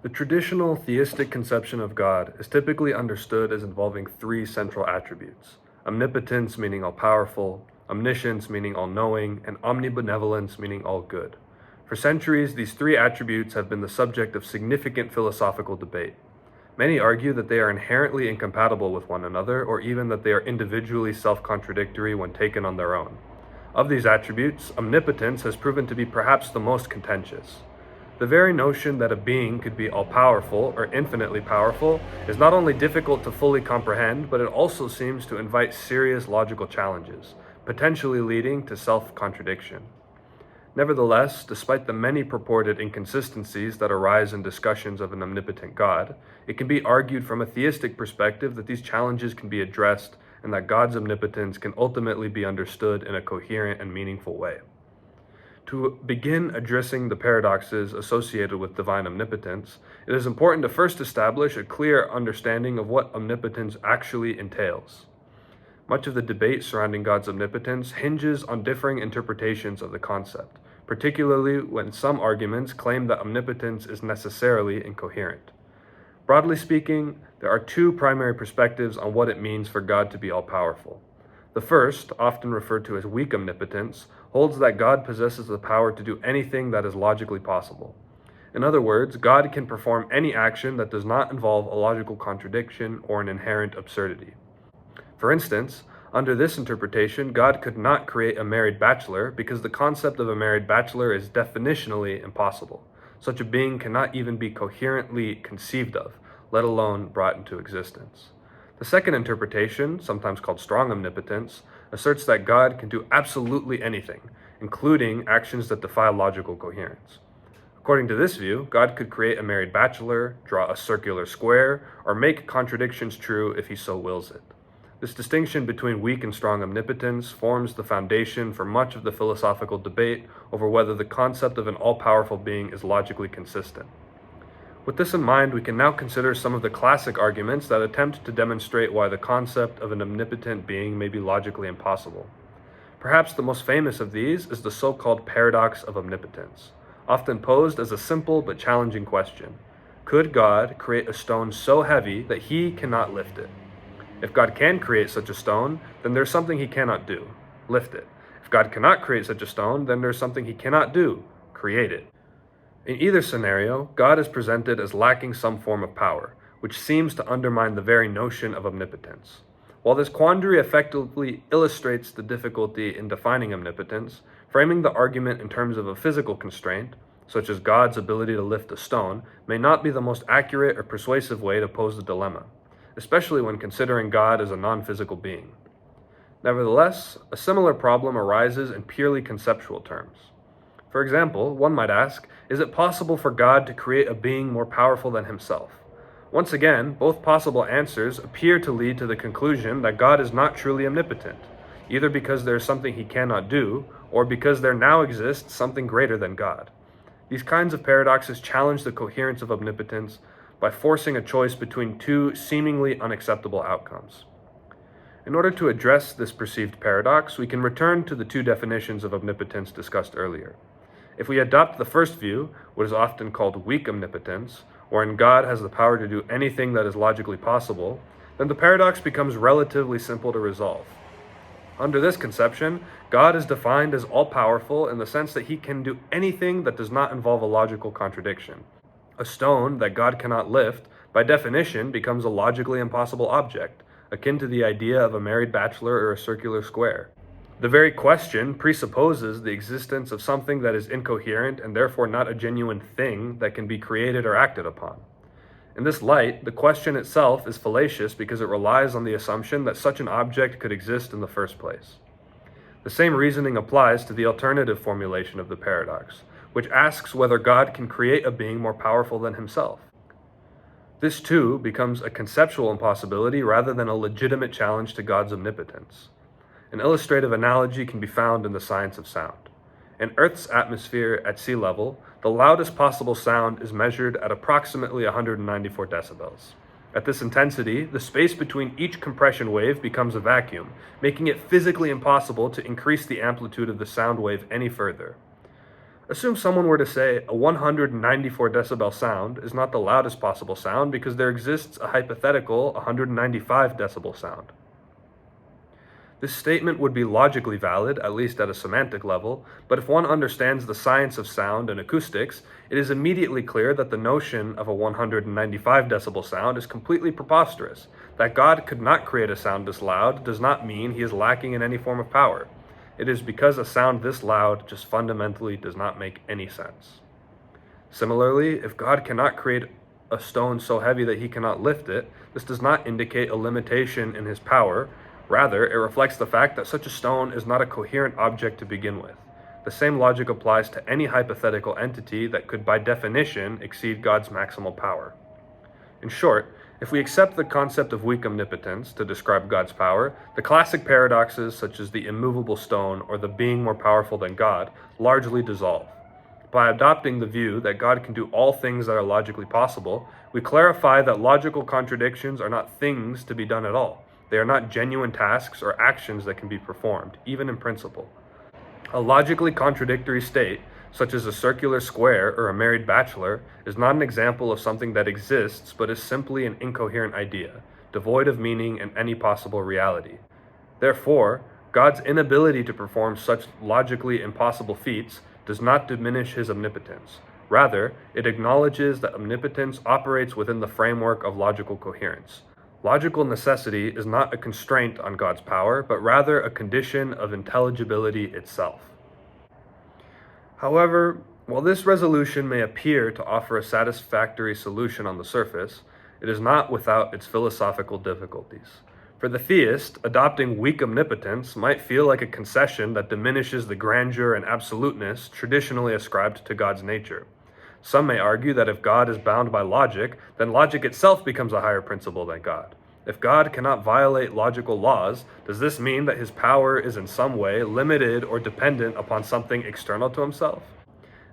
The traditional theistic conception of God is typically understood as involving three central attributes: omnipotence, meaning all-powerful; omniscience, meaning all-knowing; and omnibenevolence, meaning all-good. For centuries, these three attributes have been the subject of significant philosophical debate. Many argue that they are inherently incompatible with one another, or even that they are individually self-contradictory when taken on their own. Of these attributes, omnipotence has proven to be perhaps the most contentious. The very notion that a being could be all-powerful or infinitely powerful is not only difficult to fully comprehend, but it also seems to invite serious logical challenges, potentially leading to self-contradiction. Nevertheless, despite the many purported inconsistencies that arise in discussions of an omnipotent God, it can be argued from a theistic perspective that these challenges can be addressed and that God's omnipotence can ultimately be understood in a coherent and meaningful way. To begin addressing the paradoxes associated with divine omnipotence, it is important to first establish a clear understanding of what omnipotence actually entails. Much of the debate surrounding God's omnipotence hinges on differing interpretations of the concept, particularly when some arguments claim that omnipotence is necessarily incoherent. Broadly speaking, there are two primary perspectives on what it means for God to be all-powerful. The first, often referred to as weak omnipotence, holds that God possesses the power to do anything that is logically possible. In other words, God can perform any action that does not involve a logical contradiction or an inherent absurdity. For instance, under this interpretation, God could not create a married bachelor because the concept of a married bachelor is definitionally impossible. Such a being cannot even be coherently conceived of, let alone brought into existence. The second interpretation, sometimes called strong omnipotence, asserts that God can do absolutely anything, including actions that defy logical coherence. According to this view, God could create a married bachelor, draw a circular square, or make contradictions true if he so wills it. This distinction between weak and strong omnipotence forms the foundation for much of the philosophical debate over whether the concept of an all-powerful being is logically consistent. With this in mind, we can now consider some of the classic arguments that attempt to demonstrate why the concept of an omnipotent being may be logically impossible. Perhaps the most famous of these is the so-called paradox of omnipotence, often posed as a simple but challenging question. Could God create a stone so heavy that he cannot lift it? If God can create such a stone, then there's something he cannot do: lift it. If God cannot create such a stone, then there's something he cannot do: create it. In either scenario, God is presented as lacking some form of power, which seems to undermine the very notion of omnipotence. While this quandary effectively illustrates the difficulty in defining omnipotence, framing the argument in terms of a physical constraint, such as God's ability to lift a stone, may not be the most accurate or persuasive way to pose the dilemma, especially when considering God as a non-physical being. Nevertheless, a similar problem arises in purely conceptual terms. For example, one might ask, is it possible for God to create a being more powerful than himself? Once again, both possible answers appear to lead to the conclusion that God is not truly omnipotent, either because there is something he cannot do, or because there now exists something greater than God. These kinds of paradoxes challenge the coherence of omnipotence by forcing a choice between two seemingly unacceptable outcomes. In order to address this perceived paradox, we can return to the two definitions of omnipotence discussed earlier. If we adopt the first view, what is often called weak omnipotence, wherein God has the power to do anything that is logically possible, then the paradox becomes relatively simple to resolve. Under this conception, God is defined as all-powerful in the sense that he can do anything that does not involve a logical contradiction. A stone that God cannot lift, by definition, becomes a logically impossible object, akin to the idea of a married bachelor or a circular square. The very question presupposes the existence of something that is incoherent and therefore not a genuine thing that can be created or acted upon. In this light, the question itself is fallacious because it relies on the assumption that such an object could exist in the first place. The same reasoning applies to the alternative formulation of the paradox, which asks whether God can create a being more powerful than himself. This too becomes a conceptual impossibility rather than a legitimate challenge to God's omnipotence. An illustrative analogy can be found in the science of sound. In Earth's atmosphere at sea level, the loudest possible sound is measured at approximately 194 decibels. At this intensity, the space between each compression wave becomes a vacuum, making it physically impossible to increase the amplitude of the sound wave any further. Assume someone were to say a 194 decibel sound is not the loudest possible sound because there exists a hypothetical 195 decibel sound. This statement would be logically valid, at least at a semantic level, but if one understands the science of sound and acoustics, it is immediately clear that the notion of a 195 decibel sound is completely preposterous. That God could not create a sound this loud does not mean he is lacking in any form of power. It is because a sound this loud just fundamentally does not make any sense. Similarly, if God cannot create a stone so heavy that he cannot lift it, this does not indicate a limitation in his power. Rather, it reflects the fact that such a stone is not a coherent object to begin with. The same logic applies to any hypothetical entity that could by definition exceed God's maximal power. In short, if we accept the concept of weak omnipotence to describe God's power, the classic paradoxes such as the immovable stone or the being more powerful than God largely dissolve. By adopting the view that God can do all things that are logically possible, we clarify that logical contradictions are not things to be done at all. They are not genuine tasks or actions that can be performed, even in principle. A logically contradictory state, such as a circular square or a married bachelor, is not an example of something that exists, but is simply an incoherent idea, devoid of meaning and any possible reality. Therefore, God's inability to perform such logically impossible feats does not diminish his omnipotence. Rather, it acknowledges that omnipotence operates within the framework of logical coherence. Logical necessity is not a constraint on God's power, but rather a condition of intelligibility itself. However, while this resolution may appear to offer a satisfactory solution on the surface, it is not without its philosophical difficulties. For the theist, adopting weak omnipotence might feel like a concession that diminishes the grandeur and absoluteness traditionally ascribed to God's nature. Some may argue that if God is bound by logic, then logic itself becomes a higher principle than God. If God cannot violate logical laws, does this mean that his power is in some way limited or dependent upon something external to himself?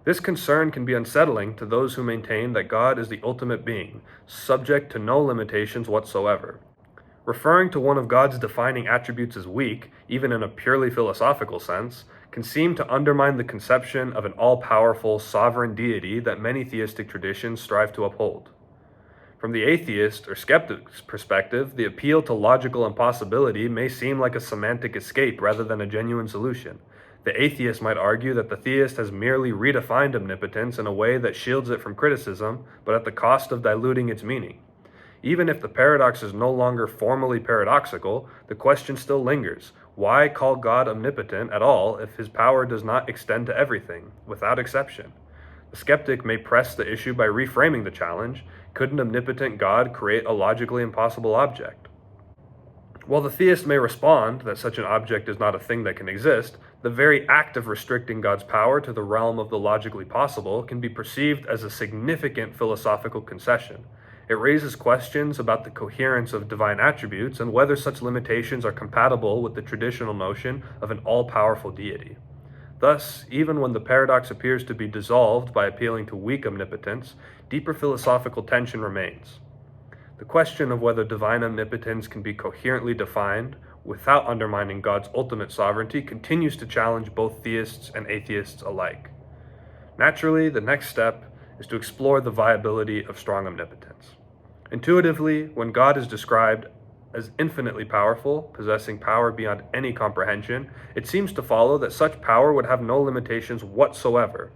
This concern can be unsettling to those who maintain that God is the ultimate being, subject to no limitations whatsoever. Referring to one of God's defining attributes as weak, even in a purely philosophical sense, can seem to undermine the conception of an all-powerful, sovereign deity that many theistic traditions strive to uphold. From the atheist or skeptic's perspective, the appeal to logical impossibility may seem like a semantic escape rather than a genuine solution. The atheist might argue that the theist has merely redefined omnipotence in a way that shields it from criticism, but at the cost of diluting its meaning. Even if the paradox is no longer formally paradoxical, the question still lingers. Why call God omnipotent at all if his power does not extend to everything, without exception? The skeptic may press the issue by reframing the challenge. Could an omnipotent God create a logically impossible object? While the theist may respond that such an object is not a thing that can exist, the very act of restricting God's power to the realm of the logically possible can be perceived as a significant philosophical concession. It raises questions about the coherence of divine attributes and whether such limitations are compatible with the traditional notion of an all-powerful deity. Thus, even when the paradox appears to be dissolved by appealing to weak omnipotence, deeper philosophical tension remains. The question of whether divine omnipotence can be coherently defined without undermining God's ultimate sovereignty continues to challenge both theists and atheists alike. Naturally, the next step is to explore the viability of strong omnipotence. Intuitively, when God is described as infinitely powerful, possessing power beyond any comprehension, it seems to follow that such power would have no limitations whatsoever.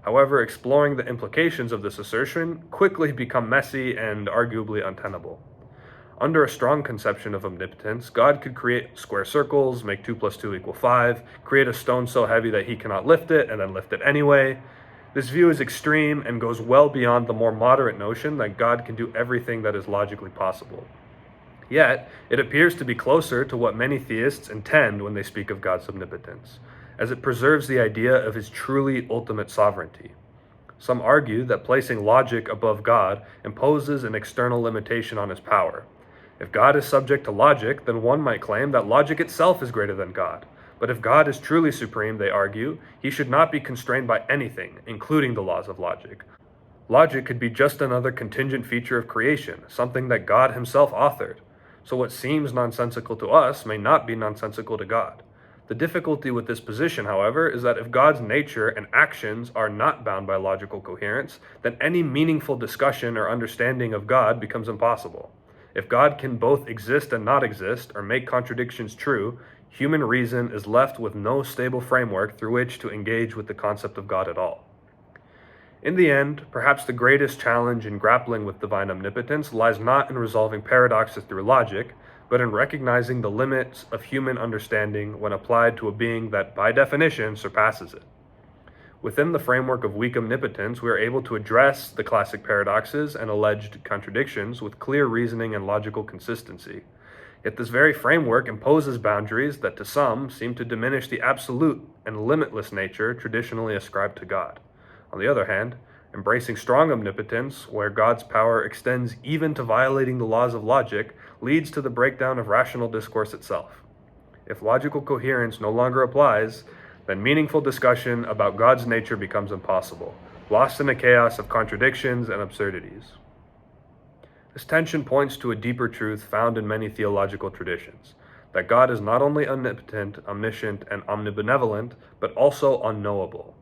However, exploring the implications of this assertion quickly become messy and arguably untenable. Under a strong conception of omnipotence, God could create square circles, make 2 + 2 = 5, create a stone so heavy that he cannot lift it, and then lift it anyway. This view is extreme and goes well beyond the more moderate notion that God can do everything that is logically possible. Yet, it appears to be closer to what many theists intend when they speak of God's omnipotence, as it preserves the idea of his truly ultimate sovereignty. Some argue that placing logic above God imposes an external limitation on his power. If God is subject to logic, then one might claim that logic itself is greater than God. But if God is truly supreme, they argue, he should not be constrained by anything, including the laws of logic. Logic could be just another contingent feature of creation, something that God himself authored. So what seems nonsensical to us may not be nonsensical to God. The difficulty with this position, however, is that if God's nature and actions are not bound by logical coherence, then any meaningful discussion or understanding of God becomes impossible. If God can both exist and not exist, or make contradictions true, human reason is left with no stable framework through which to engage with the concept of God at all. In the end, perhaps the greatest challenge in grappling with divine omnipotence lies not in resolving paradoxes through logic, but in recognizing the limits of human understanding when applied to a being that, by definition, surpasses it. Within the framework of weak omnipotence, we are able to address the classic paradoxes and alleged contradictions with clear reasoning and logical consistency. Yet this very framework imposes boundaries that to some seem to diminish the absolute and limitless nature traditionally ascribed to God. On the other hand, embracing strong omnipotence, where God's power extends even to violating the laws of logic, leads to the breakdown of rational discourse itself. If logical coherence no longer applies, then meaningful discussion about God's nature becomes impossible, lost in a chaos of contradictions and absurdities. This tension points to a deeper truth found in many theological traditions, that God is not only omnipotent, omniscient, and omnibenevolent, but also unknowable.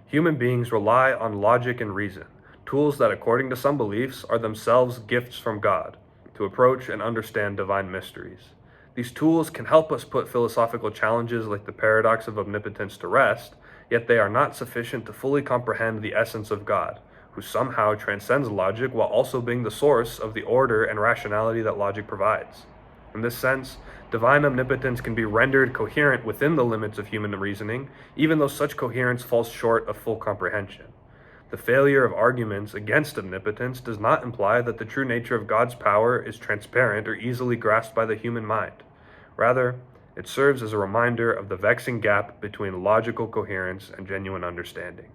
Human beings rely on logic and reason, tools that, according to some beliefs, are themselves gifts from God, to approach and understand divine mysteries. These tools can help us put philosophical challenges like the paradox of omnipotence to rest, yet they are not sufficient to fully comprehend the essence of God, who somehow transcends logic while also being the source of the order and rationality that logic provides. In this sense, divine omnipotence can be rendered coherent within the limits of human reasoning, even though such coherence falls short of full comprehension. The failure of arguments against omnipotence does not imply that the true nature of God's power is transparent or easily grasped by the human mind. Rather, it serves as a reminder of the vexing gap between logical coherence and genuine understanding.